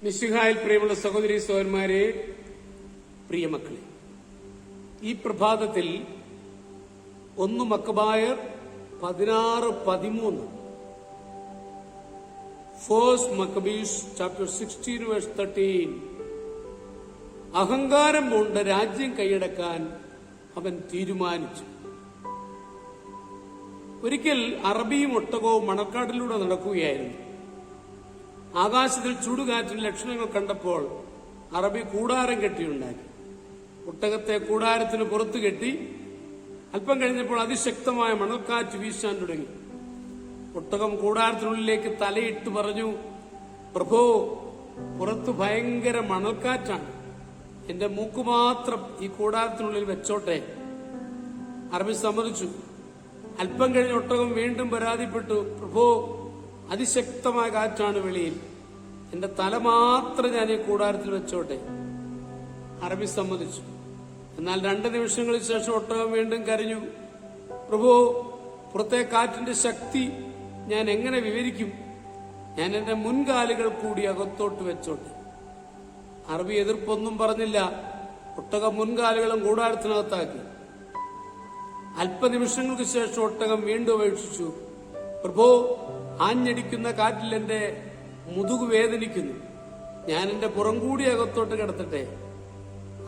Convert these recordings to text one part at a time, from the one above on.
മിശിഹായിൽ പ്രിയമുള്ള സഹോദരീ സഹോദരന്മാരെ, പ്രിയമക്കളെ, ഈ പ്രഭാതത്തിൽ 1 മക്കബായർ 16-13, First Maccabees chapter 16 verse 13, അഹങ്കാരം കൊണ്ട് രാജ്യം കൈയടക്കാൻ അവൻ തീരുമാനിച്ചു. ഒരിക്കൽ അറബിയും ഒട്ടകവും മണക്കാട്ടിലൂടെ നടക്കുകയായിരുന്നു. ആകാശത്തിൽ ചുടുകാറ്റിന് ലക്ഷണങ്ങൾ കണ്ടപ്പോൾ അറബി കൂടാരം കെട്ടിയുണ്ടാക്കി. ഒട്ടകത്തെ കൂടാരത്തിന് പുറത്തു കെട്ടി. അല്പം കഴിഞ്ഞപ്പോൾ അതിശക്തമായ മണൽക്കാറ്റ് വീശാൻ തുടങ്ങി. ഒട്ടകം കൂടാരത്തിനുള്ളിലേക്ക് തലയിട്ട് പറഞ്ഞു, പ്രഭോ, പുറത്ത് ഭയങ്കര മണൽക്കാറ്റാണ്, എന്റെ മൂക്ക് മാത്രം ഈ കൂടാരത്തിനുള്ളിൽ വെച്ചോട്ടെ. അറബി സമ്മതിച്ചു. അല്പം കഴിഞ്ഞ് ഒട്ടകം വീണ്ടും പരാതിപ്പെട്ടു, പ്രഭോ, അതിശക്തമായ കാറ്റാണ് വെളിയിൽ, എന്റെ തല മാത്രം ഞാൻ ഈ കൂടാരത്തിൽ വെച്ചോട്ടെ. അറബി സമ്മതിച്ചു. എന്നാൽ 2 നിമിഷങ്ങൾക്ക് ശേഷം ഒട്ടകം വീണ്ടും കരഞ്ഞു, പ്രഭു, പുറത്തെ കാറ്റിന്റെ ശക്തി ഞാൻ എങ്ങനെ വിവരിക്കും, ഞാൻ എന്റെ മുൻകാലുകൾ കൂടി അകത്തോട്ട് വെച്ചോട്ടെ. അറബി എതിർപ്പൊന്നും പറഞ്ഞില്ല. ഒട്ടകം മുൻകാലുകളും കൂടാരത്തിനകത്താക്കി. അല്പനിമിഷങ്ങൾക്ക് ശേഷം ഒട്ടകം വീണ്ടും അപേക്ഷിച്ചു, പ്രഭു, ആഞ്ഞടിക്കുന്ന കാറ്റിൽ എന്റെ മുതുകു വേദനിക്കുന്നു, ഞാൻ എന്റെ പുറം കൂടി അകത്തോട്ട് കിടത്തട്ടെ.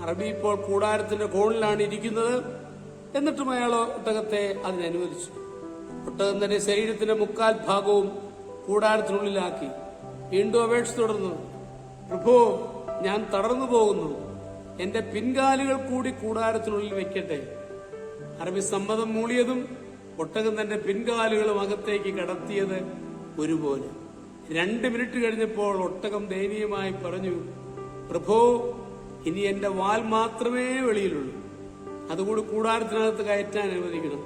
അറബി ഇപ്പോൾ കൂടാരത്തിന്റെ കോണിലാണ് ഇരിക്കുന്നത്. എന്നിട്ടും അയാൾ ഒട്ടകത്തെ അതിനനുവദിച്ചു. ഒട്ടകം തന്റെ ശരീരത്തിന്റെ 3/4 ഭാഗവും കൂടാരത്തിനുള്ളിലാക്കി. വീണ്ടും അപേക്ഷ തുടർന്നു, പ്രഭു, ഞാൻ തളർന്നു പോകുന്നു, എന്റെ പിൻകാലുകൾ കൂടി കൂടാരത്തിനുള്ളിൽ വെക്കട്ടെ. അറബി സമ്മതം മൂളിയതും ഒട്ടകം തന്റെ പിൻകാലുകളും അകത്തേക്ക് കടത്തിയത് ഒരുപോലെ. 2 മിനിറ്റ് കഴിഞ്ഞപ്പോൾ ഒട്ടകം ദയനീയമായി പറഞ്ഞു, പ്രഭോ, ഇനി എന്റെ വാൽ മാത്രമേ വെളിയിലുള്ളൂ, അതുകൂടി കൂടാരത്തിനകത്ത് കയറ്റാൻ അനുവദിക്കണം.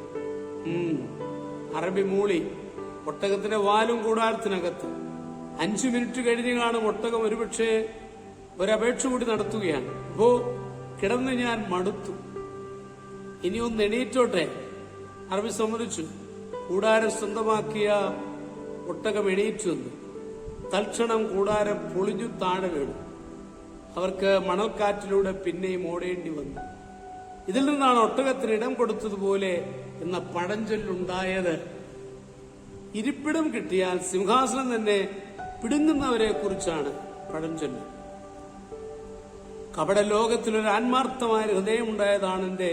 അറബി മൂളി. ഒട്ടകത്തിന്റെ വാലും കൂടാരത്തിനകത്ത്. 5 മിനിറ്റ് കഴിഞ്ഞ് കാണും ഒട്ടകം ഒരുപക്ഷെ ഒരപേക്ഷ കൂടി നടത്തുകയാണ്. പ്രഭോ, കിടന്ന് ഞാൻ മടുത്തു, ഇനി ഒന്ന് എണീറ്റോട്ടെ. അറബി സമ്മതിച്ചു. കൂടാരം സ്വന്തമാക്കിയ ഒട്ടകം എണീറ്റു വന്നു. തൽക്ഷണം കൂടാരം പൊളിഞ്ഞു താഴെ വീണു. അവർക്ക് മണൽക്കാറ്റിലൂടെ പിന്നെയും ഓടേണ്ടി വന്നു. ഇതിൽ നിന്നാണ് ഒട്ടകത്തിന് ഇടം കൊടുത്തതുപോലെ എന്ന പഴഞ്ചൊല്ലുണ്ടായത്. ഇരിപ്പിടം കിട്ടിയാൽ സിംഹാസനം തന്നെ പിടുങ്ങുന്നവരെ കുറിച്ചാണ് പഴഞ്ചൊല്ല്. കപട ലോകത്തിലൊരു ആത്മാർത്ഥമായ ഹൃദയമുണ്ടായതാണ് എന്റെ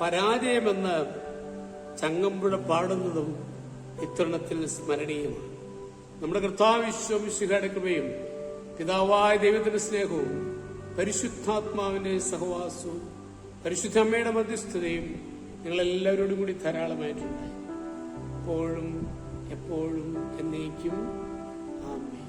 പരാജയമെന്ന് ചങ്ങമ്പുഴ പാടുന്നതും ഇത്തരുണത്തിൽ സ്മരണീയമാണ്. നമ്മുടെ കർത്താവ് ഈശോമിശിഹായുടെ കൃപയും പിതാവായ ദൈവത്തിന്റെ സ്നേഹവും പരിശുദ്ധാത്മാവിന്റെ സഹവാസവും പരിശുദ്ധ അമ്മയുടെ മധ്യസ്ഥതയും നിങ്ങളെല്ലാവരോടും കൂടി ധാരാളമായിട്ടുണ്ടായി, എപ്പോഴും എപ്പോഴും എന്നേക്കും. ആമേൻ.